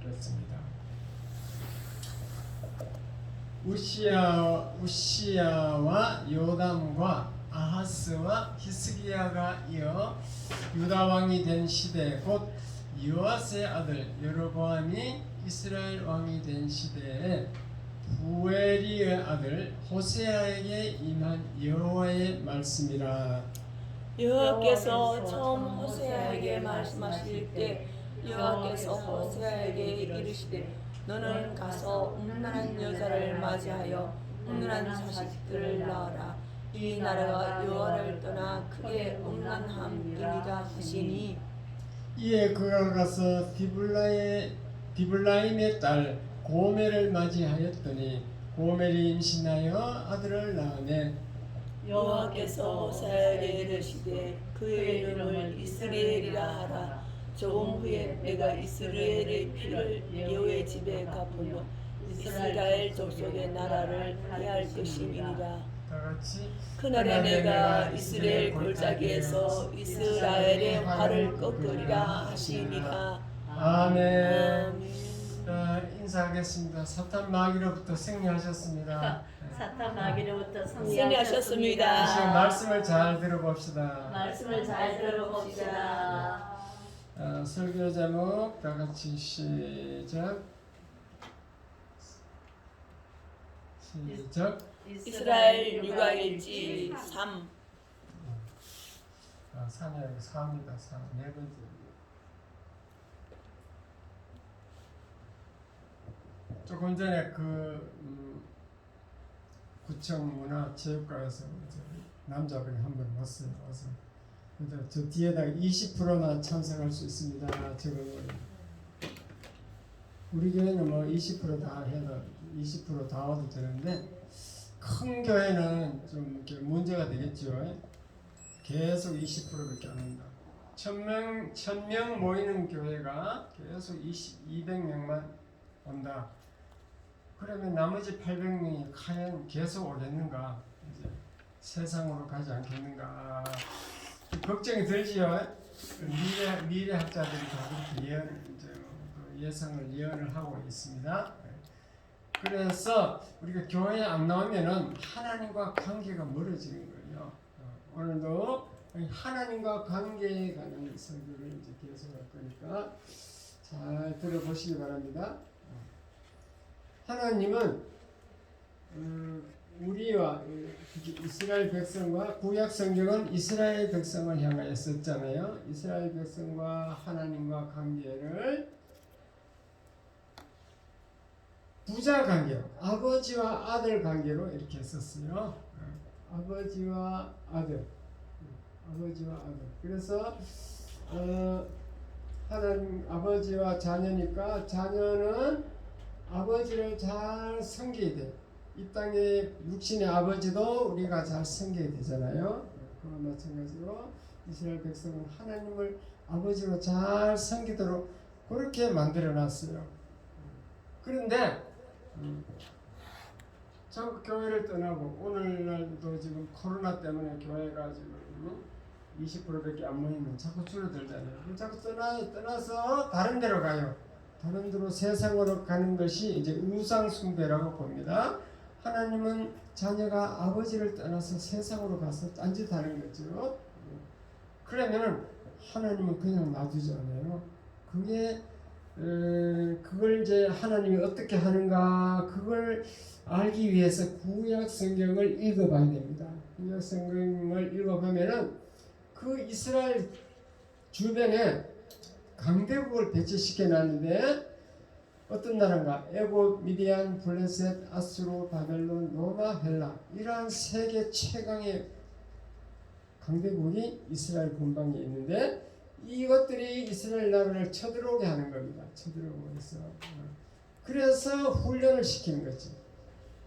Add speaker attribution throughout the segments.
Speaker 1: 그렇습니다. 우시야와 요담과 아하스와 히스기야가 이어 유다 왕이 된 시대, 곧 요아스의 아들 여로보암이 이스라엘 왕이 된 시대에 부엘리의 아들 호세아에게 임한 여호와의 말씀이라.
Speaker 2: 여호와께서 처음 호세아에게 말씀하실 때 여호와께서 호세아에게 이르시되 너는 가서 음란한 여자를 맞이하여 음란한 자식들을 낳아라. 이 나라가 여호와를 떠나 크게 음란함이니라 하시니,
Speaker 1: 이에 그가 가서 디블라임의 딸 고멜을 맞이하였더니 고멜이 임신하여 아들을 낳으매
Speaker 2: 여호와께서 호세아에게 이르시되 그의 이름을 이스라엘이라 하라. 조금 후에 내가 이스라엘의 피를 여호와의 집에 갚으며 이스라엘 족속의 나라를 피할 것임이니라.
Speaker 1: 다같이
Speaker 2: 그날에 내가 이스라엘 골짜기에서 이스라엘의 활을 꺾으리라 하시니라.
Speaker 1: 아멘. 인사하겠습니다. 사탄 마귀로부터 승리하셨습니다.
Speaker 3: 사탄 마귀로부터
Speaker 2: 승리하셨습니다.
Speaker 1: 다시 말씀을 잘 들어봅시다.
Speaker 3: 말씀을 잘 들어봅시다.
Speaker 1: 설교 제목 다 같이 시작.
Speaker 2: 이스라엘 육아일지 3.
Speaker 1: 3이 아니고 4입니다. 3. 네 번째. 조금 전에 구청 문화체육관에서 남자분이 한 분 왔어요. 와서 근데 저 뒤에다가 20%나 참석할 수 있습니다. 적어버려요. 우리 교회는 뭐 20%다 해도 20%다 와도 되는데 큰 교회는 좀 이렇게 문제가 되겠죠. 계속 20%밖에 안 한다. 1000명 모이는 교회가 계속 200명만 온다. 그러면 나머지 800명이 과연 계속 오겠는가? 이제 세상으로 가지 않겠는가? 걱정이 들지요. 미래 학자들이 다 그렇게 예상을 예언을 하고 있습니다. 그래서 우리가 교회에 안 나오면은 하나님과 관계가 멀어지는 거예요. 오늘도 하나님과 관계에 관한 설교를 이제 계속할 거니까 잘 들어보시기 바랍니다. 하나님은 우리와 이스라엘 백성과 구약 성경은 이스라엘 백성을 향하여 썼잖아요. 이스라엘 백성과 하나님과 관계를 부자 관계로, 아버지와 아들 관계로 이렇게 썼어요. 아버지와 아들. 그래서 하나님 아버지와 자녀니까 자녀는 아버지를 잘 섬겨야 돼. 이 땅의 육신의 아버지도 우리가 잘 섬겨야 되잖아요. 그와 마찬가지로 이스라엘 백성은 하나님을 아버지로 잘 섬기도록 그렇게 만들어 놨어요. 그런데 저 교회를 떠나고 오늘날도 지금 코로나 때문에 교회가 지금 20%밖에 안 모이면 자꾸 줄어들잖아요. 자꾸 떠나서 다른 데로 가요. 다른 데로 세상으로 가는 것이 이제 우상 숭배라고 봅니다. 하나님은 자녀가 아버지를 떠나서 세상으로 가서 딴짓하는 거죠. 그러면은 하나님은 그냥 놔두지 않아요. 그걸 이제 하나님이 어떻게 하는가 그걸 알기 위해서 구약 성경을 읽어봐야 됩니다. 구약 성경을 읽어보면은 그 이스라엘 주변에 강대국을 배치시켜 놨는데 어떤 나라인가? 애굽, 미디안, 블레셋, 아수르, 바벨론, 로마, 헬라 이러한 세계 최강의 강대국이 이스라엘 본방에 있는데 이것들이 이스라엘 나라를 쳐들어오게 하는 겁니다. 쳐들어오고 해서 그래서 훈련을 시키는 거지.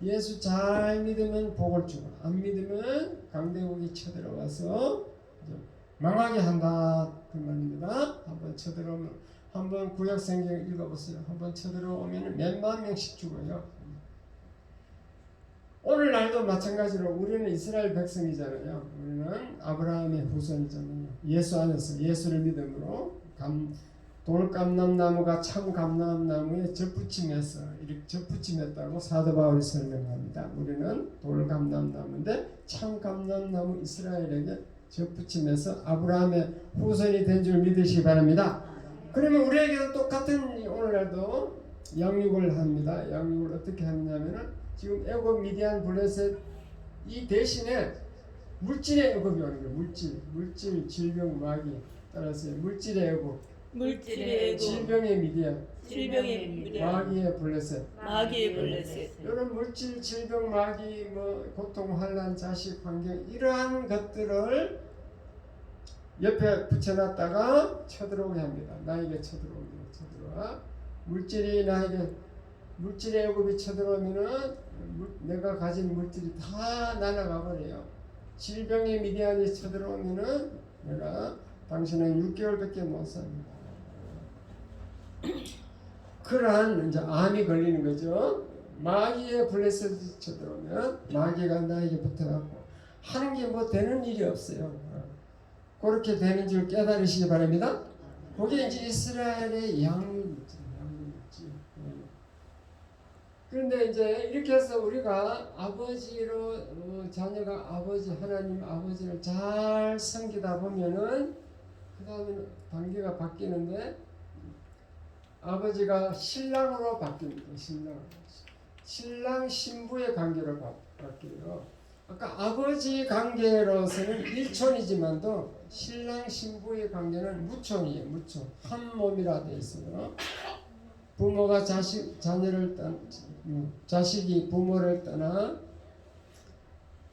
Speaker 1: 예수 잘 믿으면 복을 주고 안 믿으면 강대국이 쳐들어와서 망하게 한다 그 말입니다. 한번 쳐들어오면 한번 구약 성경 읽어보세요. 한번 쳐들어오면 몇만 명씩 죽어요. 오늘날도 마찬가지로 우리는 이스라엘 백성이잖아요. 우리는 아브라함의 후손이잖아요. 예수 안에서 예수를 믿음으로 돌감람나무가 참감람나무에 접붙임해서 이렇게 접붙임했다고 사도 바울이 설명합니다. 우리는 돌감람나무인데 참감람나무 이스라엘에게 접붙임해서 아브라함의 후손이 된 줄 믿으시기 바랍니다. 그러면 우리에게도 똑같은 오늘날도 양육을 합니다. 양육을 어떻게 하느냐면은 지금 애굽 미디안 블레셋 이 대신에 물질의 애굽이 오는 거예요. 물질, 질병, 마귀 따라서 물질의 애굽,
Speaker 2: 물질의 애굽,
Speaker 1: 질병의 미디안,
Speaker 2: 질병의 미디안,
Speaker 1: 마귀의 블레셋.
Speaker 2: 마귀의 블레셋.
Speaker 1: 이런 물질, 질병, 마귀, 고통, 환난, 자식, 환경 이러한 것들을 옆에 붙여놨다가 쳐들어오게 합니다. 나에게 쳐들어와. 물질의 애굽이 쳐들어오면은 내가 가진 물질이 다 날아가 버려요. 질병의 미디안이 쳐들어오면은 내가 당신은 6개월밖에 못 삽니다. 그러한 이제 암이 걸리는 거죠. 마귀의 블레셋이 쳐들어오면 마귀가 나에게 붙어갖고 하는 게 뭐 되는 일이 없어요. 그렇게 되는 줄 깨달으시기 바랍니다. 그게 이제 이스라엘의 양육이지. 그런데 이제 이렇게 해서 우리가 아버지로 자녀가 아버지 하나님 아버지를 잘 섬기다 보면은 그 다음에 단계가 바뀌는데 아버지가 신랑으로 바뀝니다. 신랑 신부의 관계로 바뀌어요. 아까 아버지 관계로서는 일촌이지만도 신랑 신부의 관계는 무촌이에요. 무촌. 한 몸이라 돼 있어요. 부모가 자식이 부모를 떠나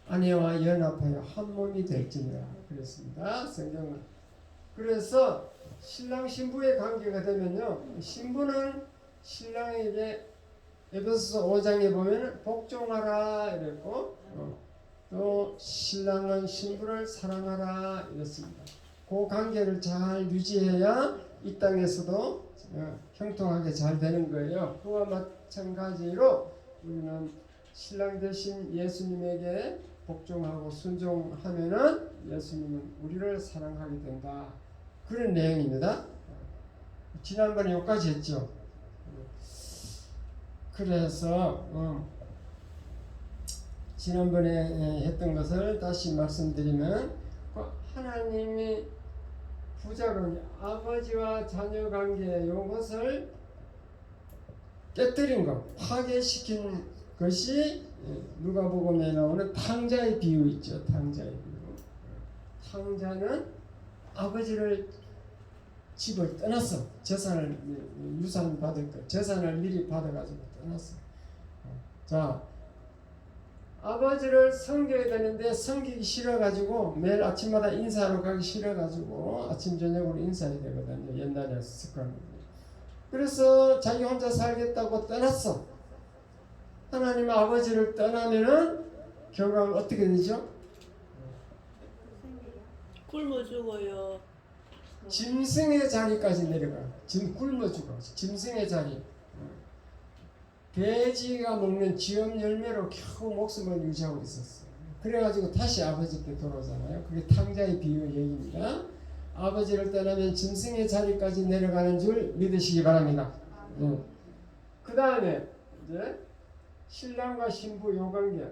Speaker 1: 아내와 연합하여 한 몸이 될지니라 그랬습니다. 성경은. 그래서 신랑 신부의 관계가 되면요, 신부는 신랑에게 에베소서 5장에 보면 복종하라 이랬고, 또 신랑은 신부를 사랑하라 이랬습니다. 그 관계를 잘 유지해야 이 땅에서도 형통하게 잘 되는 거예요. 그와 마찬가지로 우리는 신랑 대신 예수님에게 복종하고 순종하면은 예수님은 우리를 사랑하게 된다. 그런 내용입니다. 지난번에 여기까지 했죠. 그래서 지난번에 했던 것을 다시 말씀드리면 하나님이 부작용 아버지와 자녀 관계 이것을 깨뜨린 것, 파괴시킨 것이 누가복음에 나오는 탕자의 비유 있죠. 탕자의 비유. 탕자는 아버지를 집을 떠났어. 재산을 유산 받을 것, 재산을 미리 받아가지고 떠났어. 자, 아버지를 섬겨야 되는데 섬기기 싫어가지고 매일 아침마다 인사하러 가기 싫어가지고 아침 저녁으로 인사해야 되거든요. 옛날에 습관으로. 그래서 자기 혼자 살겠다고 떠났어. 하나님 아버지를 떠나면은 결과는 어떻게 되죠?
Speaker 2: 굶어 죽어요.
Speaker 1: 짐승의 자리까지 내려가. 굶어 죽어. 짐승의 자리. 돼지가 먹는 쥐엄 열매로 겨우 목숨을 유지하고 있었어요. 그래가지고 다시 아버지께 돌아오잖아요. 그게 탕자의 비유 얘기입니다. 아버지를 떠나면 짐승의 자리까지 내려가는 줄 믿으시기 바랍니다. 그 다음에 이제 신랑과 신부 요 관계.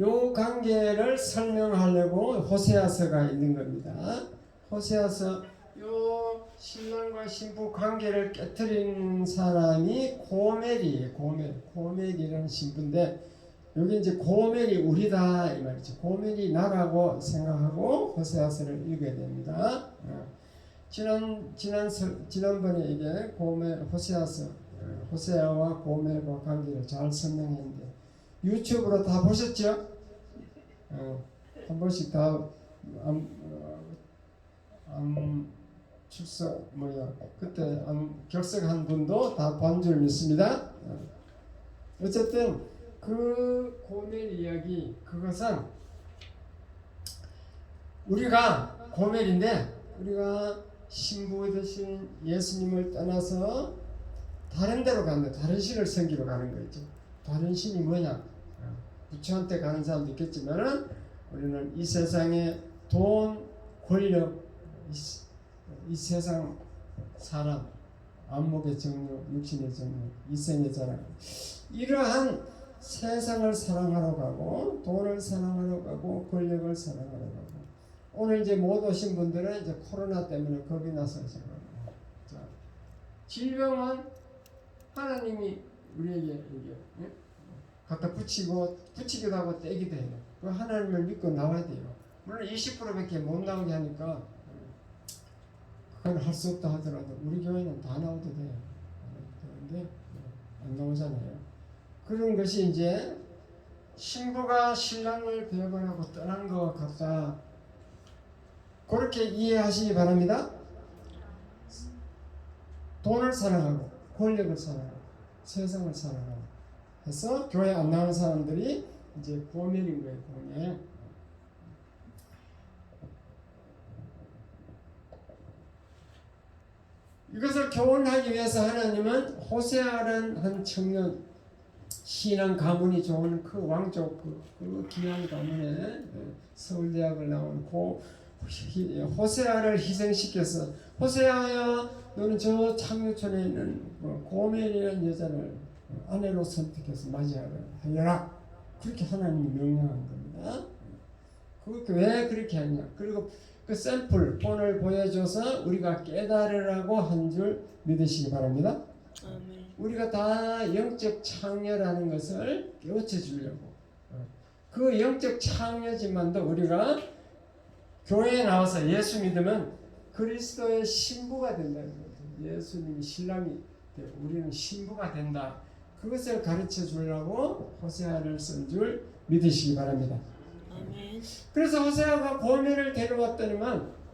Speaker 1: 요 관계를 설명하려고 호세아서가 있는 겁니다. 호세아서 요 신랑과 신부 관계를 깨뜨린 사람이 고멜이에요. 고멜이라는 신부인데 여기 이제 고멜이 우리다 이 말이죠. 고멜이 나라고 생각하고 호세아서를 읽어야 됩니다. 지난번에 이게 호세아서 호세아와 고멜과 관계를 잘 설명했는데 유튜브로 다 보셨죠? 한 번씩 다 출석 그때 격석한 분도 다 본 줄 믿습니다. 어쨌든 그 고멜 이야기 그것은 우리가 고멜인데 우리가 신부 대신 예수님을 떠나서 다른 데로 가는 다른 신을 섬기러 가는 거죠. 다른 신이 뭐냐? 부처한테 가는 사람도 있겠지만은 우리는 이 세상의 돈, 권력, 이 세상 사람, 안목의 정욕, 육신의 정욕, 이생의 자랑, 이러한 세상을 사랑하러 가고 돈을 사랑하러 가고 권력을 사랑하러 가고, 오늘 이제 못 오신 분들은 이제 코로나 때문에 겁이 나서 지금 자, 질병은 하나님이 우리에게 이게 갖다 붙이기도 하고 떼기도 해요. 그 하나님을 믿고 나와야 돼요. 물론 20%밖에 못 나오게 하니까 그건 할 수 없다 하더라도 우리 교회는 다 나오도 돼요. 그런데 안 나오잖아요. 그런 것이 이제 신부가 신랑을 배반하고 떠난 것 같다. 그렇게 이해하시기 바랍니다. 돈을 사랑하고 권력을 사랑하고 세상을 사랑하고 해서 교회 안 나오는 사람들이 이제 고멜인 거예요. 고멜. 이것을 교훈하기 위해서 하나님은 호세아라는 한 청년, 신앙 가문이 좋은 그 왕족, 그 귀한 가문에 서울대학을 나온 호세아를 희생시켜서, 호세아야 너는 저 창녀촌에 있는 고멜이라는 여자를 아내로 선택해서 맞이하여라. 그렇게 하나님이 명령한 겁니다. 왜 그렇게 하냐. 그리고 그 샘플 본을 보여줘서 우리가 깨달으라고 한 줄 믿으시기 바랍니다.
Speaker 2: 아멘.
Speaker 1: 우리가 다 영적 창녀라는 것을 깨우쳐 주려고, 그 영적 창녀지만도 우리가 교회에 나와서 예수 믿으면 그리스도의 신부가 된다는 거죠. 예수님이 신랑이 되고 우리는 신부가 된다. 그것을 가르쳐 주려고 호세아를 쓴 줄 믿으시기 바랍니다.
Speaker 2: 아멘.
Speaker 1: 그래서 호세아가 고멜을 데려왔더니만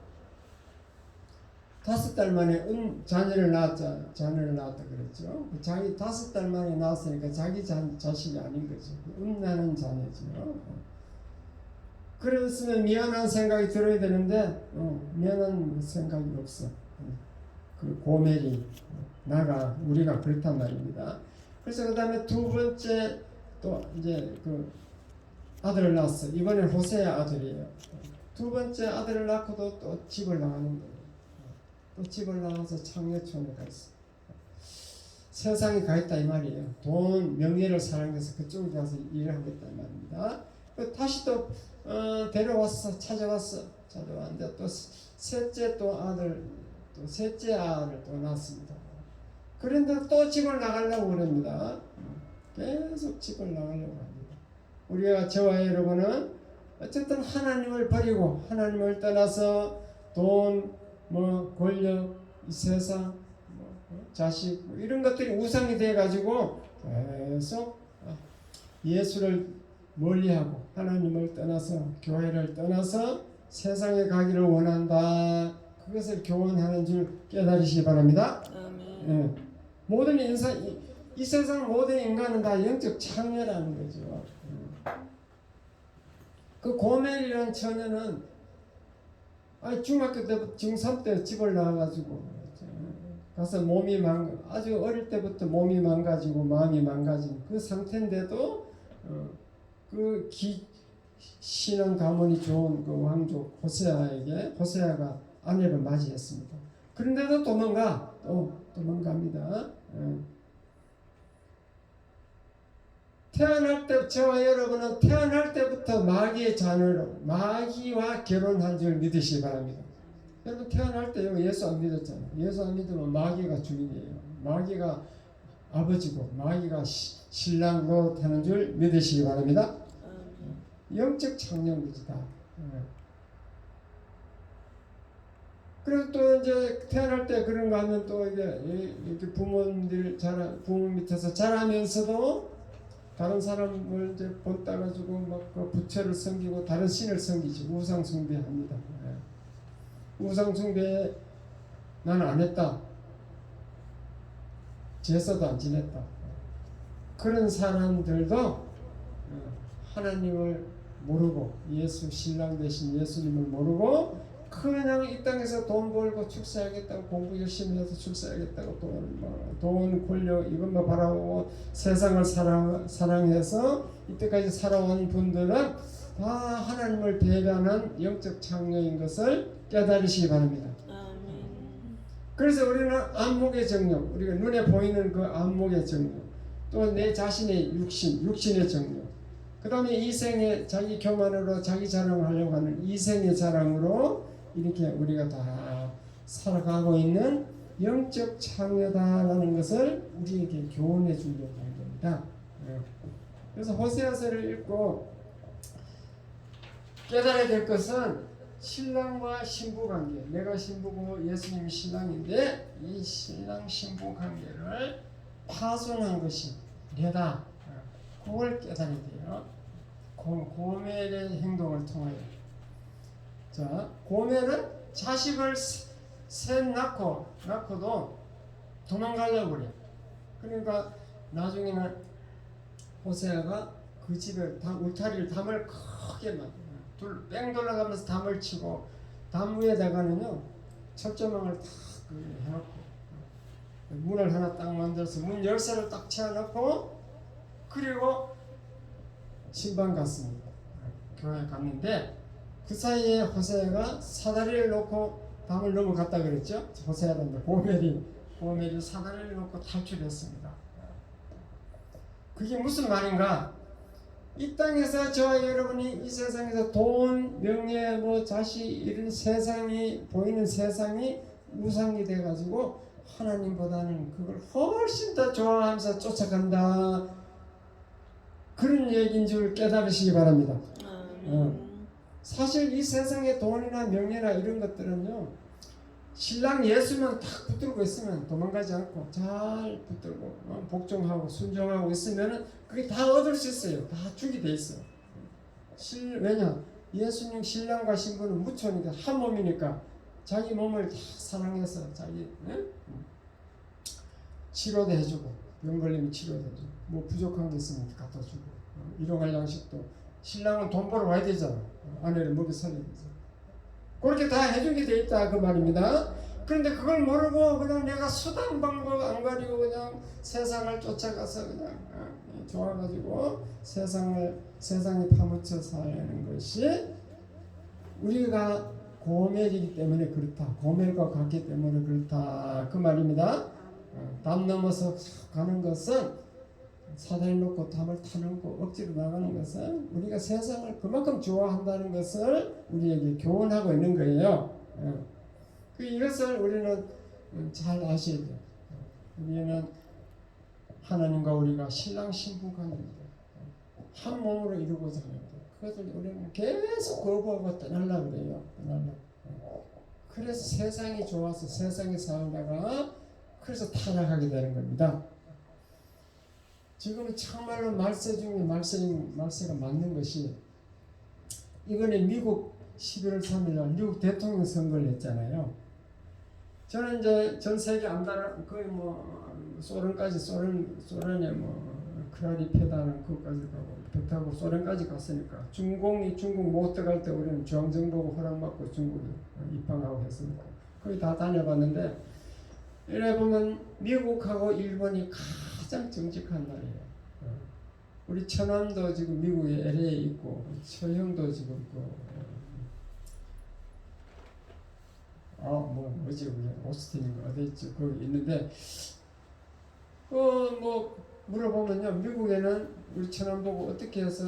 Speaker 1: 5달 만에 자녀를 낳았다 그랬죠. 자기 5달 만에 낳았으니까 자기 자식이 아닌 거죠. 나는 자녀죠. 그랬으면 미안한 생각이 들어야 되는데 미안한 생각이 없어. 그 고멜이 나가 우리가 그렇단 말입니다. 그래서 그 다음에 두 번째 또 이제 그 아들을 낳았어. 이번엔 호세아 아들이에요. 두 번째 아들을 낳고도 또 집을 나가는 거예요. 또 집을 나가서 창녀촌에 가 있어. 세상에 가 있다 이 말이에요. 돈, 명예를 사랑해서 그쪽에 가서 일을 하겠다 이 말입니다. 다시 또 데려왔어. 찾아왔는데 또 셋째 아들을 또 낳았습니다. 그런데 또 집을 나가려고 그럽니다. 계속 집을 나가려고 합니다. 우리가 저와 여러분은 어쨌든 하나님을 버리고 하나님을 떠나서 돈, 권력, 이 세상, 자식 이런 것들이 우상이 돼 가지고 계속 예수를 멀리하고 하나님을 떠나서 교회를 떠나서 세상에 가기를 원한다. 그것을 교훈하는 줄 깨달으시기 바랍니다.
Speaker 2: 아멘.
Speaker 1: 모든 인간, 이 세상 모든 인간은 다 영적 창녀라는 거죠. 그 고멜이라는 처녀는 중학교 때부터 중3 때 집을 나와가지고 가서 아주 어릴 때부터 몸이 망가지고 마음이 망가진 그 상태인데도 신앙 가문이 좋은 그 왕족 호세아가 아내를 맞이했습니다. 그런데도 도망갑니다. 태어날 때 저와 여러분은 태어날 때부터 마귀의 자녀로 마귀와 결혼한 줄 믿으시기 바랍니다. 여러분 태어날 때 예수 안 믿었잖아요. 예수 안 믿으면 마귀가 주인이에요. 마귀가 아버지고 마귀가 신랑 노릇하는 줄 믿으시기 바랍니다. 영적 창녀인 거지 다. 그리고 또 이제 태어날 때 그런 거 하면 또 이렇게 부모 밑에서 자라면서도 다른 사람을 이제 본따가지고 막 그 부처를 섬기고 다른 신을 섬기지. 우상 숭배합니다. 우상 숭배 나는 안 했다. 제사도 안 지냈다. 그런 사람들도 하나님을 모르고 예수 신랑 되신 예수님을 모르고 그냥 이 땅에서 돈 벌고 출세하겠다고 공부 열심히 해서 출세하겠다고 돈 권력 이것만 바라보고 세상을 사랑해서 이때까지 살아온 분들은 다 하나님을 배반한 영적 창녀인 것을 깨달으시기 바랍니다.
Speaker 2: 아멘.
Speaker 1: 그래서 우리는 안목의 정욕, 우리가 눈에 보이는 그 안목의 정욕, 또 내 자신의 육신의 정욕, 그 다음에 이생의 자기 교만으로 자기 자랑을 하려고 하는 이생의 자랑으로 이렇게 우리가 다 살아가고 있는 영적 창녀다라는 것을 우리에게 교훈해 주려고 하는 겁니다. 그래서 호세아서를 읽고 깨달아야 될 것은 신랑과 신부 관계, 내가 신부고 예수님이 신랑인데 이 신랑 신부 관계를 파손한 것이 내다. 그걸 깨달아야 돼요. 고멜의 행동을 통하여. 자, 고멜은 자식을 셋 낳고도 도망가려고 그래. 그러니까 나중에는 호세아가 그 집에 울타리를 담을 크게 뺑 돌아가면서 담을 치고 담 위에다가는요 철조망을 딱 해놓고 문을 하나 딱 만들어서 문 열쇠를 딱 채워놓고 그리고 신방 갔습니다. 교회 갔는데 그 사이에 호세아가 사다리를 놓고 담을 넘어갔다 그랬죠. 호세아는 고멜이 사다리를 놓고 탈출했습니다. 그게 무슨 말인가? 이 땅에서 저와 여러분이 이 세상에서 돈, 명예, 자식 이런 세상이 보이는 세상이 우상이 돼가지고 하나님보다는 그걸 훨씬 더 좋아하면서 쫓아간다. 그런 얘기인 줄 깨달으시기 바랍니다. 사실 이 세상의 돈이나 명예나 이런 것들은요 신랑 예수만 딱 붙들고 있으면 도망가지 않고 잘 붙들고 복종하고 순종하고 있으면 그게 다 얻을 수 있어요. 다 주게 돼 있어요. 왜냐? 예수님 신랑과 신부는 무초니까 한 몸이니까 자기 몸을 다 사랑해서 자기 치료도 해주고 병 걸리면 치료도 해주고 부족한 게 있으면 갖다 주고 일용할 양식도 신랑은 돈 벌어 와야 되잖아. 아내를 먹여 살려야 되잖아. 그렇게 다 해주게 돼 있다 그 말입니다. 그런데 그걸 모르고 그냥 내가 수단 방법 안 가리고 그냥 세상을 쫓아가서 그냥 좋아가지고 세상에 파묻혀 사는 것이 우리가 고멜이기 때문에 그렇다. 고멜과 같기 때문에 그렇다 그 말입니다. 담 넘어서 가는 것은 사다리 놓고 담을 타놓고 억지로 나가는 것은 우리가 세상을 그만큼 좋아한다는 것을 우리에게 교훈하고 있는 거예요. 이것을 우리는 잘 아셔야 돼요. 우리는 하나님과 우리가 신랑 신부 관계입니다. 한 몸으로 이루고자 하는데 그것을 우리는 계속 거부하고 떠나려고 그래요. 그래서 세상이 좋아서 세상에 살다가 그래서 타락하게 되는 겁니다. 지금은 정말로 말세 중에 말세가 맞는 것이 이번에 미국 11월 3일 날 미국 대통령 선거를 했잖아요. 저는 이제 전 세계 안다라 거의 소련의 크라리페다는 그것까지 가고 배 타고 소련까지 갔으니까 중국 못 들어갈 때 우리는 중앙정부가 허락받고 중국에 입항하고 했으니까 거의 다 다녀봤는데 이래 보면 미국하고 일본이 가장 정직한 나라예요. 우리 처남도 지금 미국에 LA에 있고 처형도 지금 뭐지 오스틴인가 어디 있죠? 거기 있는데 물어보면요 미국에는 우리 처남 보고 어떻게 해서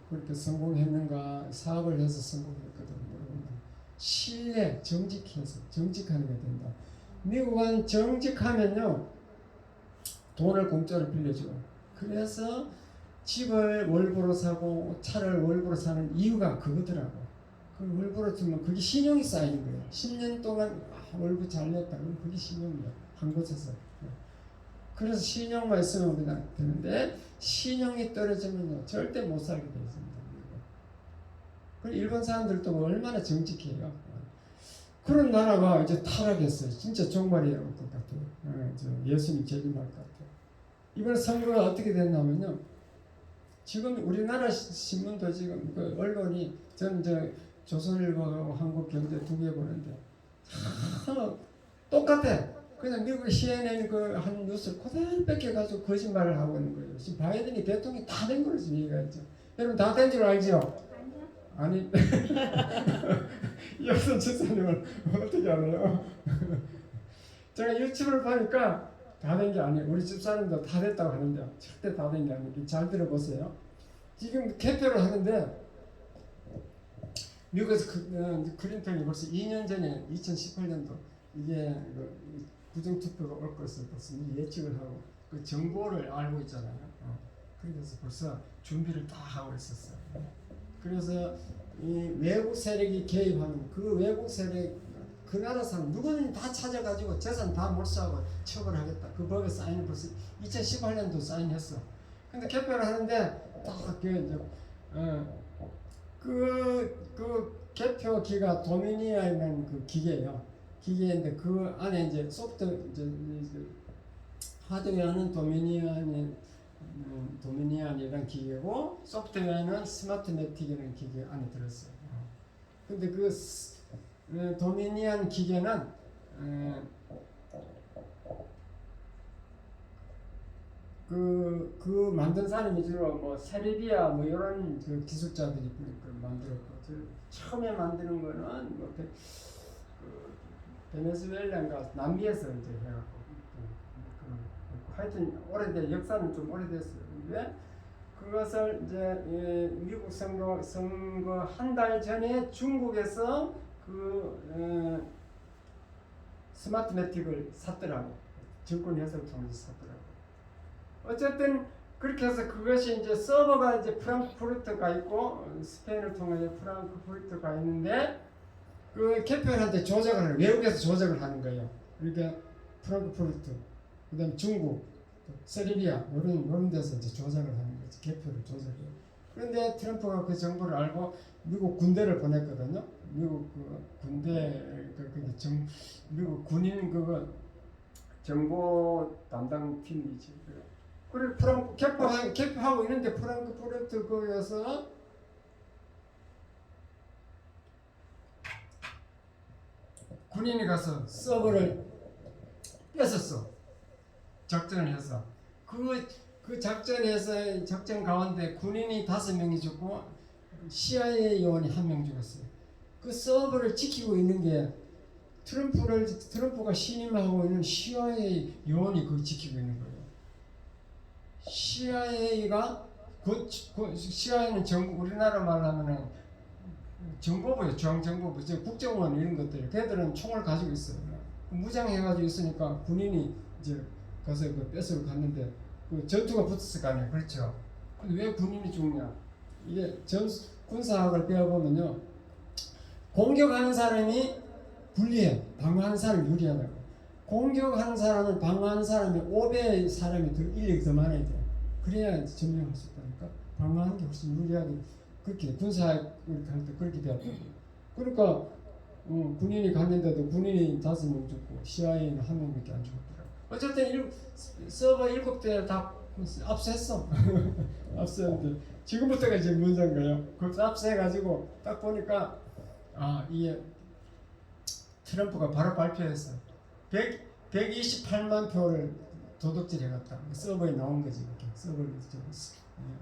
Speaker 1: 그렇게 성공했는가 사업을 해서 성공했거든. 물어보면 신뢰 정직해서 정직하게 된다. 미국은 정직하면요 돈을 공짜로 빌려줘. 그래서 집을 월부로 사고 차를 월부로 사는 이유가 그거더라고. 그 월부로 주면 그게 신용이 쌓이는 거예요. 10년 동안 월부 잘 냈다. 그럼 그게 신용이야. 한 곳에서. 그래서 신용만 있으면 우리가 되는데 신용이 떨어지면요 절대 못 살게 되어 있습니다. 그리고 일본 사람들도 얼마나 정직해요. 그런 나라가 이제 타락했어요. 진짜 종말이라고 할 것 같아요. 예수님 제기할 것 같아요. 이번에 선거가 어떻게 됐냐면요. 지금 우리나라 신문도 지금 그 언론이 저는 조선일보하고 한국경제 두 개 보는데 똑같아. 그냥 미국 CNN 한 뉴스를 그대로 뺏겨가지고 거짓말을 하고 있는 거예요. 지금 바이든이 대통령이 다 된 거로 지금 얘기하죠. 여러분 다 된 줄 알죠? 아니 여섯 지사님은 어떻게 알아요? 제가 유튜브를 보니까 다 된 게 아니에요. 우리 집사람도 다 됐다고 하는데 절대 다 된 게 아니에요. 잘 들어보세요. 지금 개표를 하는데 미국에서 클린턴이 벌써 2년 전에 2018년도 이게 부정투표가 올 것을 벌써 예측을 하고 그 정보를 알고 있잖아요. 그래서 벌써 준비를 다 하고 있었어요. 그래서 이 외국 세력이 개입하는 그 외국 세력 그 나라 사람 누구든 다 찾아가지고 재산 다 몰수하고 처벌하겠다. 그 법에 사인을 벌써 2018년도 사인했어. 근데 개표를 하는데 그 개표기가 도미니언이라는 그 기계예요. 기계인데 그 안에 이제 하드웨어는 도미니언이라는 기계고 소프트웨어는 스마트매틱이라는 기계 안에 들었어요. 근데 그 도미니언 기계는 그 만든 사람이 주로 뭐 세르비아 뭐 이런 그 기술자들이 만들었고 처음에 만드는 거는 뭐 베네수엘라인가 남미에서 이제 해갖고 하여튼 역사는 좀 오래됐어요. 근데 그것을 이제 미국 선거 한 달 전에 중국에서 스마트매틱을 샀더라고. 증권회사를 통해서 샀더라고. 어쨌든 그렇게 해서 그것이 이제 서버가 이제 프랑크푸르트가 있고 스페인을 통해 프랑크푸르트가 있는데 그 개표한테 조작을 하는 외국에서 조작을 하는 거예요. 그러니까 프랑크푸르트, 그다음 중국, 세르비아 이런 데서 이제 조작을 하는 거지. 개표를 조작해요. 그런데 트럼프가 그 정보를 알고 미국 군대를 보냈거든요. 미국 그 군대 미국 군인 그거 정보 담당 팀이지. 그래 개표하고 있는데 프랑크푸르트 거기서 군인이 가서 서버를 뺏었어. 작전을 해서 그 작전 가운데 군인이 5명이 죽고 CIA 요원이 1명 죽었어요. 그 서버를 지키고 있는 게 트럼프가 신임하고 있는 CIA 요원이 그걸 지키고 있는 거예요. CIA가 CIA는 우리나라 말하면은 정보부예요. 중앙정보부, 국정원 이런 것들. 걔들은 총을 가지고 있어요. 무장해가지고 있으니까 군인이 이제 가서 그 뺏으러 갔는데 그 전투가 붙었을 거 아니에요. 그렇죠? 근데 왜 군인이 죽냐? 이게 군사학을 배워보면요. 공격하는 사람이 불리해. 방어하는 사람이 유리하다고. 공격하는 사람은 방어하는 사람이 5배의 사람이 더 인력이 더 많아야 돼. 그래야 점령할 수 있다니까. 방어하는 게 훨씬 유리하게 그렇게 군사학을 할 때 그렇게 배웠다고. 그러니까 군인이 갔는데도 군인이 5명 죽고 CIA는 1명밖에 안 죽었더라고. 어쨌든 서버 7대 다 압수했어. 압수했는데 지금부터가 이제 문제인 거예요. 그걸 압수해가지고 딱 보니까 이게 트럼프가 바로 발표했어. 128만 표를 도둑질 해갔다. 서버에 나온 거지. 이렇게. 서버를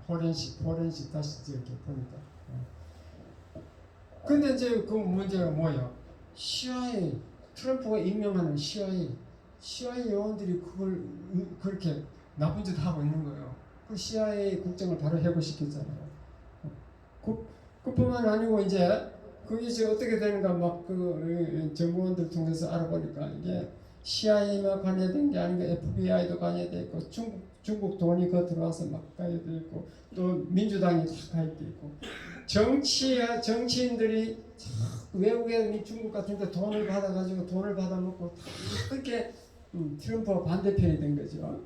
Speaker 1: 포렌식 다시 이렇게 보니까. 근데 이제 그 문제가 뭐예요? CIA, 트럼프가 임명하는 CIA 요원들이 그걸 그렇게 나쁜 짓 하고 있는 거예요. 그 CIA 국정을 바로 해고시켰잖아요. 그뿐만 아니고 이제 그게 이제 어떻게 되는가 막 그 정보원들 통해서 알아보니까 이게 CIA만 관여된 게 아니고 FBI도 관여돼 있고 중국 돈이 거 들어와서 막 가입돼 있고 또 민주당이 다 가입돼 있고 정치인들이 외국에 중국 같은 데 돈을 받아먹고 그렇게 트럼프가 반대편이 된 거죠.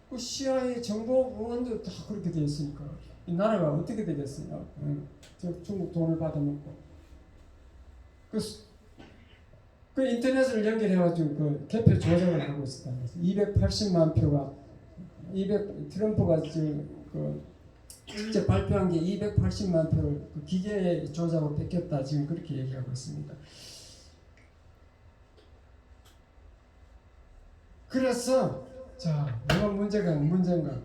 Speaker 1: 그 CIA 정보원도 다 그렇게 되어 있으니까 이 나라가 어떻게 되겠어요? 중국 돈을 받아먹고 그 인터넷을 연결해가지고 그 개표 조작을 하고 있었다는 거죠. 280만 표가 트럼프가 지금 직접 발표한 게 280만 표를 그 기계 조작으로 뺏겼다 지금 그렇게 얘기하고 있습니다. 그래서 자 뭐가 문제인가?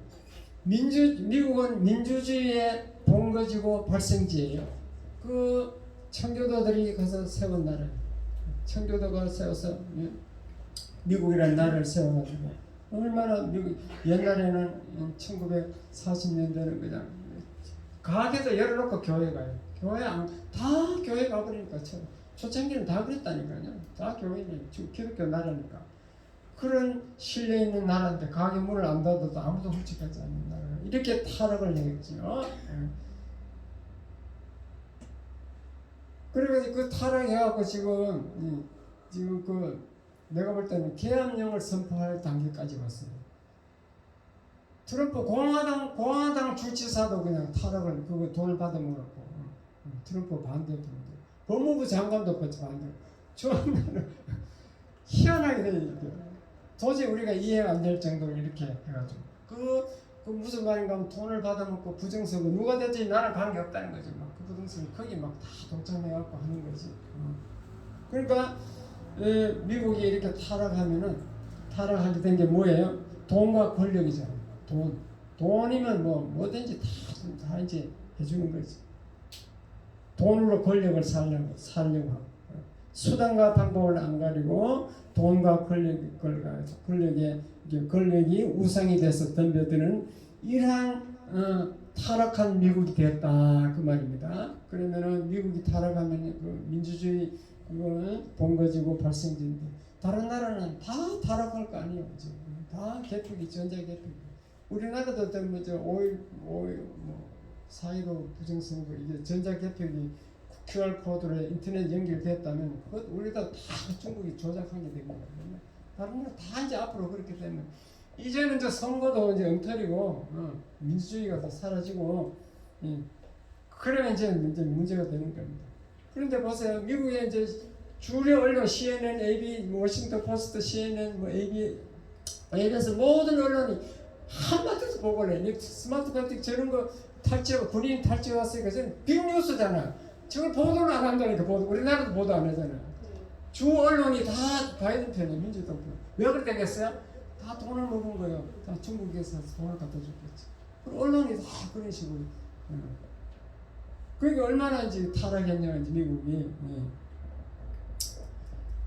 Speaker 1: 미국은 민주주의의 본거지고 발생지예요. 그 청교도들이 가서 세운 나라예요. 청교도가 세워서 미국이라는 나라를 세워가지고 얼마나 미국 옛날에는 1940년대는 그냥 가게도 열어놓고 교회 가요. 교회 다 교회 가버리니까 초창기는 다 그랬다니까요. 다 교회는 기독교 나라니까. 그런 신뢰 있는 나라인데 가게 문을 안 닫아도 아무도 훌쩍하지 않는 나라. 이렇게 타락을 했죠. 그래가지고 그 타락해갖고 지금 그 내가 볼 때는 계엄령을 선포할 단계까지 왔어요. 트럼프 공화당 주지사도 그냥 타락을 그거 돈을 받아먹었고 트럼프 반대했는데 법무부 장관도 그렇지 반대. 저는 희한하게 돼 있죠. 도저히 우리가 이해가 안 될 정도로 이렇게 해가지고 그 무슨 말인가 하면 돈을 받아먹고 부정선거 누가 됐지 나랑 관계없다는 거지. 막 그 부정선거 거기 막 다 동참해갖고 하는 거지. 그러니까 미국이 이렇게 타락하게 된 게 뭐예요? 돈과 권력이잖아요. 돈이면 뭐든지 다 이제 해주는 거지. 돈으로 권력을 살려고 하고 수단과 방법을 안 가리고 돈과 권력이 우상이 돼서 덤벼드는 이러한 타락한 미국이 되었다 그 말입니다. 그러면은 미국이 타락하면 그 민주주의 그거는 본거지고 발생진데 다른 나라는 다 타락할 거 아니에요. 다 개혁이 전자개혁. 우리나라도 뭐 4.15 부정선거 이게 전자개혁이 QR코드로 인터넷 연결됐다면 그것 우리도 다 중국이 조작한 게 된 거거든요. 다른 나라 다 이제 앞으로 그렇게 되면 이제는 저 선거도 이제 엉터리고 민주주의가 더 사라지고 그러면 이제 문제가 되는 겁니다. 그런데 보세요. 미국의 이제 주류 언론 CNN, AB, 워싱턴 포스트, CNN, ABS 모든 언론이 한마디도 보고를 해. 스마트 패틱 저런 거 탈취하고 군인 탈취해 왔으니까 저는 빅뉴스잖아. 저걸 보도를 안 한다니까. 우리나라도 보도 안 하잖아. 주 언론이 다 바이든 편이에요. 민주당 편. 왜 그렇게 됐어요? 다 돈을 먹은 거예요. 다 중국에서 돈을 갖다 줬겠지. 언론이 다 그런 식으로. 그러니까 얼마나 이제 타락했냐 이제 미국이.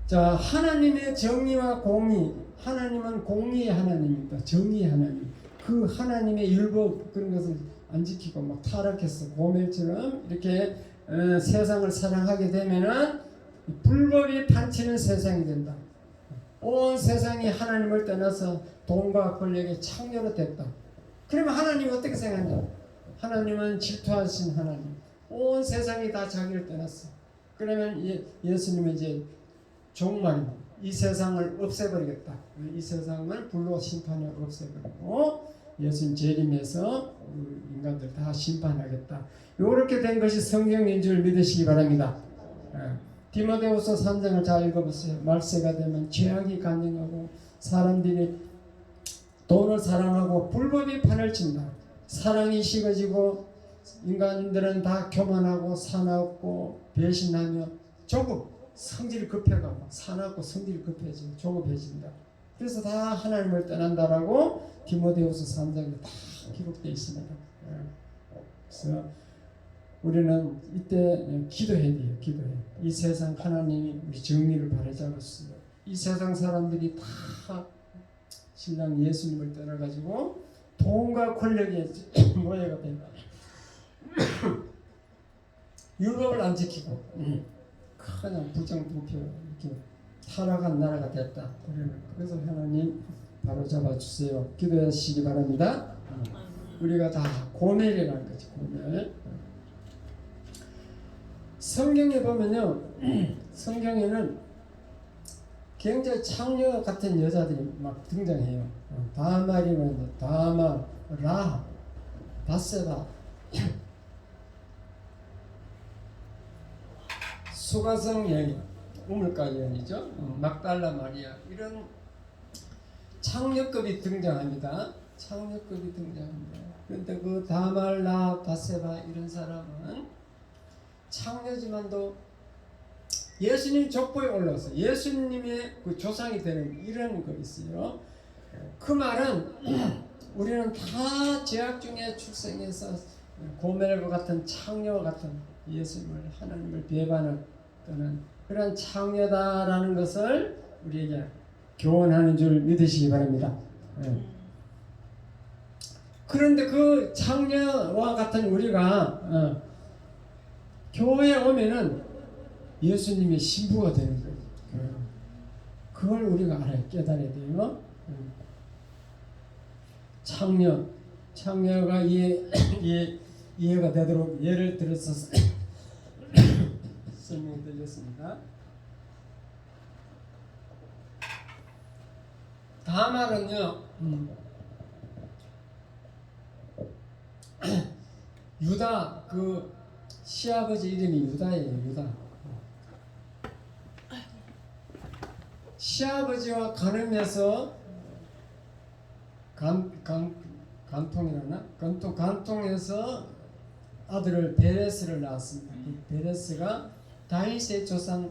Speaker 1: 자, 하나님의 정의와 공의. 하나님은 공의의 하나님입니다. 정의의 하나님. 그 하나님의 율법 그런 것을 안 지키고 막 타락했어. 고멜처럼 이렇게 세상을 사랑하게 되면은 불법이 판치는 세상이 된다. 온 세상이 하나님을 떠나서 돈과 권력의 창녀로 됐다. 그러면 하나님이 어떻게 생각하냐? 하나님은 질투하신 하나님. 온 세상이 다 자기를 떠났어. 그러면 예수님은 이제 종말입니다. 이 세상을 없애버리겠다. 이 세상을 불로 심판해 없애버리고 예수님 재림해서 인간들 다 심판하겠다. 이렇게 된 것이 성경인 줄 믿으시기 바랍니다. 디모데후서 3장을 잘 읽어보세요. 말세가 되면 죄악이 간영하고 사람들이 돈을 사랑하고 불법이 판을 친다. 사랑이 식어지고 인간들은 다 교만하고 사납고 배신하며 조급 성질이 급해가고 사납고 성질이 급해지고 조급해진다. 그래서 다 하나님을 떠난다라고 디모데후서 3장에 다 기록되어 있습니다. 그래서 우리는 이때 기도해야 돼요. 기도해. 이 세상 하나님이 우리 정의를 바라잡았어요. 이 세상 사람들이 다 신랑 예수님을 떠나가지고 돈과 권력에 노예가 된다. 율법을 안 지키고 그냥 부정부패 이렇게 타락한 나라가 됐다. 그래서 하나님 바로 잡아주세요. 기도하시기 바랍니다. 우리가 다 고멜이라는 거지. 고멜. 성경에 보면요, 성경에는 굉장히 창녀 같은 여자들이 막 등장해요. 다말이면 다말, 라합, 바세바, 수가성 여인, 우물가 여인이죠. 막달라 마리아 이런 창녀급이 등장합니다. 창녀급이 등장합니다. 그런데 그 다말, 라합, 바세바 이런 사람은 창녀지만도 예수님 족보에 올라왔어요. 예수님의 그 조상이 되는 이런 거 있어요. 그 말은 우리는 다 죄악 중에 출생해서 고멜과 같은 창녀와 같은 예수님을 하나님을 배반하는 그런 창녀다라는 것을 우리에게 교원하는 줄 믿으시기 바랍니다. 예. 그런데 그 창녀와 같은 우리가 교회에 오면은 예수님의 신부가 되는 거예요. 그걸 우리가 알아야 깨달아야 돼요. 창녀가 이해가 되도록 예를 들어서 설명드렸습니다. 다말은요, 유다 그 시아버지 이름이 유다예요. 유다. 시아버지와 간음해서 간통해서 아들을 베레스를 낳았습니다. 이 베레스가 다윗의 조상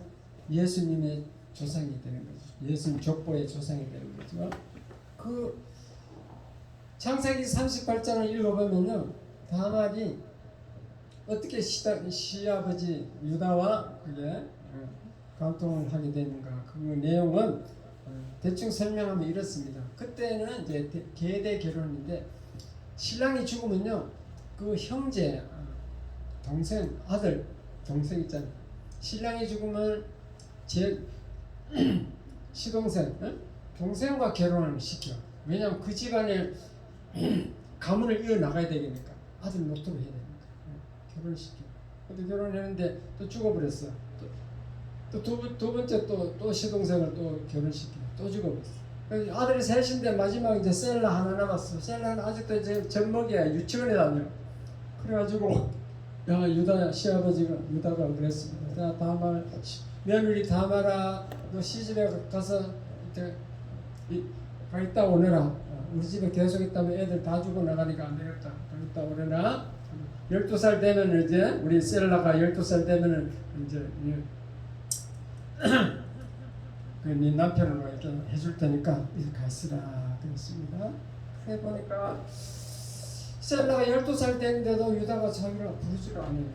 Speaker 1: 예수님의 조상이 되는 거죠. 예수님 족보의 조상이 되는 거죠. 그 창세기 38장을 읽어보면요, 다말이 어떻게 시아버지 유다와 그게 간통을 하게 되는가, 그 내용은 대충 설명하면 이렇습니다. 그때는 이제 계대 결혼인데 신랑이 죽으면요, 그 형제, 동생, 아들, 동생 있잖아요. 신랑이 죽으면 제 시동생, 동생과 결혼을 시켜. 왜냐하면 그 집안에 가문을 이어나가야 되니까 아들 노릇을 해야 되니까 결혼을 시켜. 근데 결혼했는데 또 죽어버렸어. 또 두 번째 또 시동생을 또 결혼시켜. 또 죽어버렸어. 아들이 셋인데 마지막 이제 셀라 하나 남았어. 셀라는 아직도 이제 젖먹이야. 유치원에 다녀. 그래가지고 유다 시아버지가 유다가 그랬습니다. 자, 다말 며느리 다말아, 너 시집에 가서 이렇게 가 있다 오너라. 우리 집에 계속 있다면 애들 다 죽어 나가니까 안 되겠다. 가 있다 오너라. 12살 되면 이제 우리 셀라가 12살 되면은 이제 네 남편으로 이렇게 해줄 테니까 이렇게 가 있으라 그랬습니다. 그래 보니까 셀라가 12살 됐는데도 유다가 자기를 부르지를 않아요.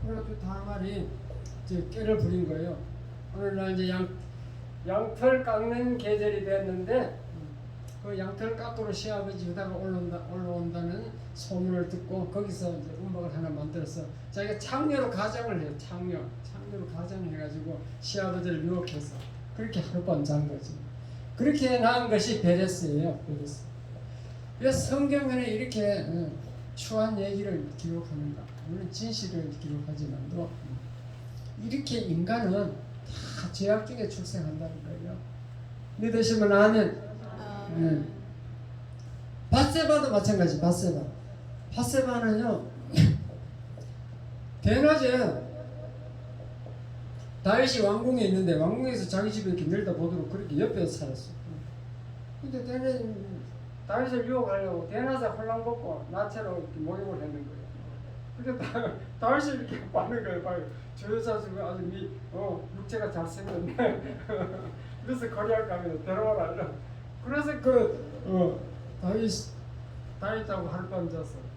Speaker 1: 그래가지고 다말이 이제 깨를 부린 거예요. 어느 날 이제 양털 깎는 계절이 됐는데 그 양털 깎으러 시아버지 유다가 올라온다는 소문을 듣고 거기서 이제 음악을 하나 만들어서 자기가 창녀로 가정을 해요. 창녀로 가정을 해가지고 시아버지를 유혹해서 그렇게 하룻밤 잔 거지. 그렇게 낳은 것이 베레스예요. 베레스. 그래서 성경에는 이렇게 추한 얘기를 기록하는가. 물론 진실을 기록하지만도 이렇게 인간은 다 죄악 중에 출생한다는 거예요. 믿으시면 아멘. 밧세바도 마찬가지. 밧세바는요 대낮에 다윗이 왕궁에 있는데 왕궁에서 자기 집에 이렇게 내려다 보도록 그렇게 옆에서 살았어. 근데 다윗을 유혹하려고 대낮에 홀랑벗고 나체로 이렇게 모욕을 했는 거예요. 근데 다윗이 이렇게 받는 거예요. 봐요. 저 여자 지금 아주 육체가 잘생겼네. 그래서 거리할 가면 데려와라. 그래서 다윗하고 하룻밤 잤어.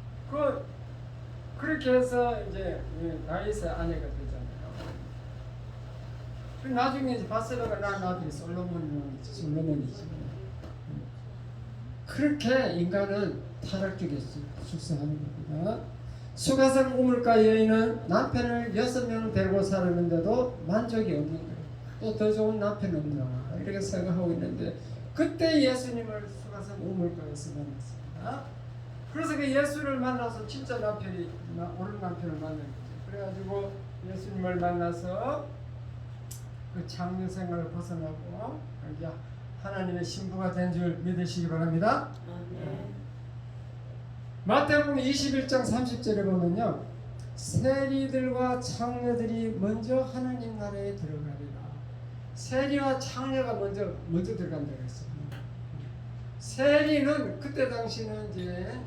Speaker 1: 그렇게 해서 이제 다윗의 아내가 되잖아요. 나중에 이제 밧세바가 낳은 아들이 솔로몬이지. 그렇게 인간은 타락 쪽에 출생하는 겁니다. 수가성 우물가 여인은 남편을 6명 데리고 살았는데도 만족이 없는 거예요. 또 더 좋은 남편 없나 이렇게 생각하고 있는데 그때 예수님을 수가성 우물가에서 만났습니다. 그래서 그 예수를 만나서 진짜 남편이 옳은 남편을 만난 거죠. 그래가지고 예수님을 만나서 그 창녀 생활을 벗어나고 이제 하나님의 신부가 된 줄 믿으시기 바랍니다. 마태복음 21장 30절에 보면요, 세리들과 창녀들이 먼저 하나님 나라에 들어가리라. 세리와 창녀가 먼저 들어간다고 했어요. 세리는 그때 당시는 이제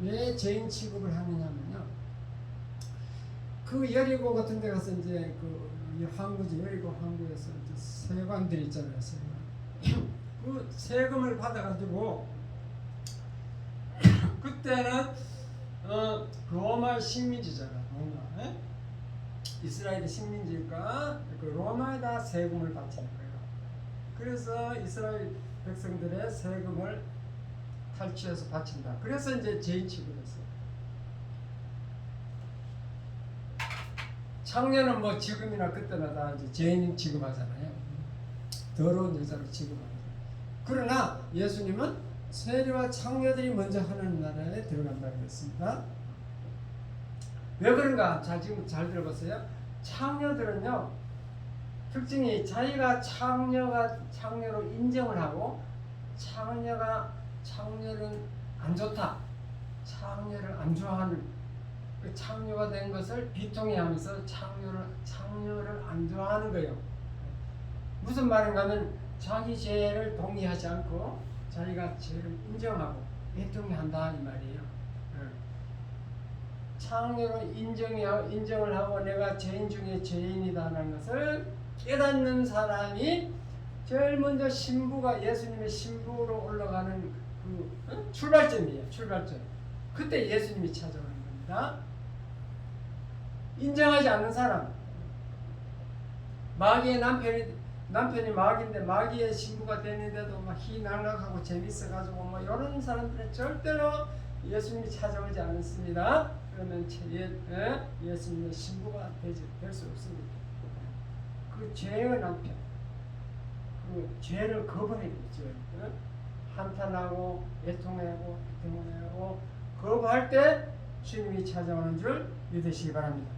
Speaker 1: 왜 죄인 취급을 하느냐면요, 그 여리고 같은 데 가서 이제 그 항구지, 여리고 항구에서 이제 세관들이 있잖아요. 세관. 그 세금을 받아가지고 그때는 로마 식민지잖아. 로마. 이스라엘의 식민지니까 그 로마에다 세금을 바치는 거예요. 그래서 이스라엘 백성들의 세금을 탈취해서 바친다. 그래서 이제 죄인 취급했어요. 창녀는 뭐 지금이나 그때나 다 이제 죄인 취급하잖아요. 더러운 여자로 취급하잖아요. 그러나 예수님은 세리와 창녀들이 먼저 하는 나라에 들어간다고 했습니다. 왜 그런가? 자, 지금 잘 들어보세요. 창녀들은요, 특징이 자기가 창녀로 인정을 하고, 창녀는 안 좋다, 창녀를 안 좋아하는, 그 창녀가 된 것을 비통해하면서 창녀를 안 좋아하는 거예요. 무슨 말인가 하면 자기 죄를 동의하지 않고 자기가 죄를 인정하고 애통해한다 이 말이에요. 창녀로 인정을 하고 내가 죄인 중에 죄인이다는 것을 깨닫는 사람이 제일 먼저 예수님의 신부로 올라가는 그 출발점이에요. 출발점. 그때 예수님이 찾아오는 겁니다. 인정하지 않는 사람, 마귀의 남편이 마귀인데 마귀의 신부가 됐는데도 막 희낙낙하고 재밌어가지고 뭐 이런 사람들은 절대로 예수님이 찾아오지 않습니다. 그러면 예수님의 신부가 될 수 없습니다. 그 죄의 남편, 그 죄를 거부해야죠. 한탄하고 애통하고 애통하고 거부할 때 주님이 찾아오는 줄 믿으시기 바랍니다.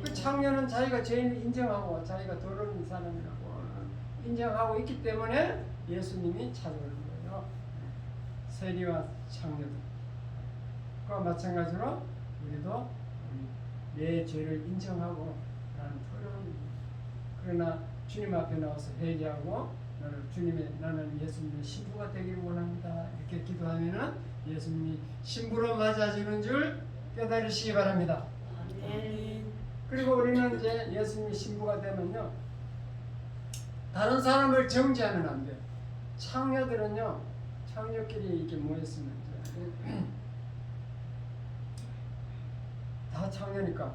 Speaker 1: 그 창녀는 자기가 죄인을 인정하고 자기가 더러운 사람이라고 인정하고 있기 때문에 예수님이 찾아오는 거예요. 세리와 창녀들. 그와 마찬가지로 우리도 내 죄를 인정하고 그러나 주님 앞에 나와서 회개하고 나는 예수님의 신부가 되기를 원합니다. 이렇게 기도하면은 예수님이 신부로 맞아주는 줄 깨달으시기 바랍니다.
Speaker 2: 아멘.
Speaker 1: 그리고 우리는 이제 예수님이 신부가 되면요, 다른 사람을 정죄하면 안 돼요. 창녀들은요, 창녀끼리 이렇게 모였으면 다 창녀니까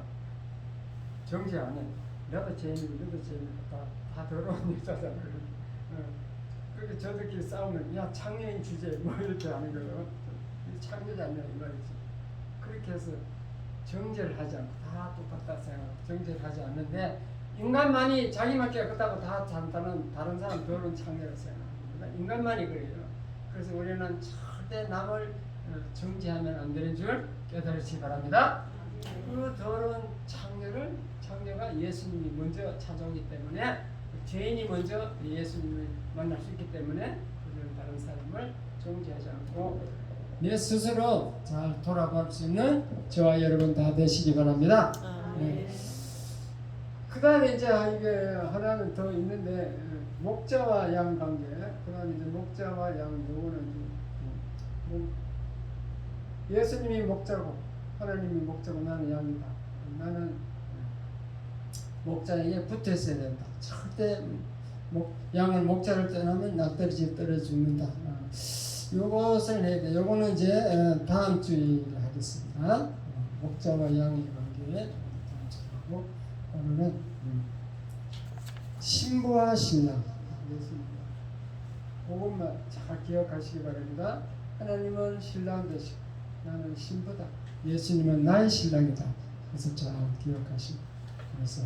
Speaker 1: 정죄 안 해. 너도 죄인이고 너도 죄인이고 다 더러운 여자잖아. 그렇게 저들끼리 싸우면 야 창녀인 주제 뭐 이렇게 하는 거예요. 창녀지 않냐 이 말이지. 그렇게 해서 정죄를 하지 않고 다 똑같다 생각하고 정죄를 하지 않는데, 인간만이 자기만 깨끗하고 다 잔다는 다른 사람 더러운 창녀를 생각합니다. 인간만이 그래요. 그래서 우리는 절대 남을 정죄하면 안 되는 줄 깨달으시기 바랍니다. 그 더러운 창녀가 예수님이 먼저 찾아오기 때문에, 죄인이 먼저 예수님을 만날 수 있기 때문에 그들은 다른 사람을 정죄하지 않고 내 스스로 잘 돌아갈 수 있는 저와 여러분 다 되시기 바랍니다.
Speaker 2: 아멘.
Speaker 1: 그 다음에 이제 이게 하나는 더 있는데, 목자와 양 관계. 그 다음에 이제 목자와 양, 요거는 예수님이 목자고 하나님이 목자고 나는 양이다. 나는 목자에게 붙어 있어야 된다. 절대 양을 목자를 떠나면 낙떨어지 떨어져 죽는다. 요것을 해야 돼. 요거는 이제 다음 주에 하겠습니다. 목자와 양의 관계 다음 주에 하고, 오늘은 신부와 신랑, 그것만 잘 기억하시기 바랍니다. 하나님은 신랑 되시고 나는 신부다. 예수님은 나의 신랑이다. 그래서 잘 기억하시고, 그래서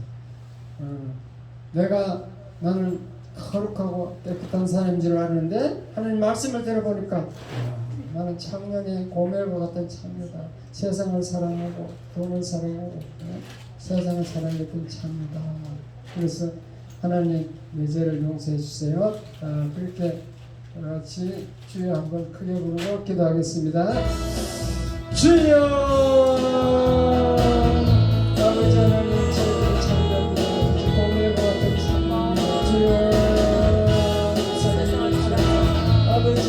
Speaker 1: 나는 거룩하고 깨끗한 사람인 줄 알았는데 하나님 말씀을 들어보니까 나는 창녀의 고멜과 같은 창녀다. 세상을 사랑하고 돈을 사랑하고 세상을 사랑했던 창녀다. 그래서 하나님 내 죄를 용서해 주세요. 그렇게 같이 주여 한번 크게 부르고 기도하겠습니다. 주여, 아버지 하나님 저희를 창녀입니다. 고멜과 같은 창녀 주여, 아버지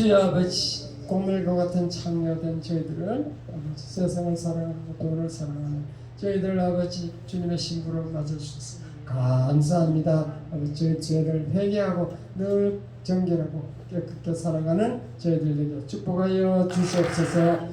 Speaker 1: 주여 아버지 곡물과 같은 창녀된 저희들은 아버지 세상을 사랑하고 돈을 사랑하는 저희들 아버지 주님의 신부로 맞아주셔서 감사합니다. 아버지 저희 죄를 회개하고 늘 정결하고 깨끗게 살아가는 저희들에게 축복하여 주시옵소서.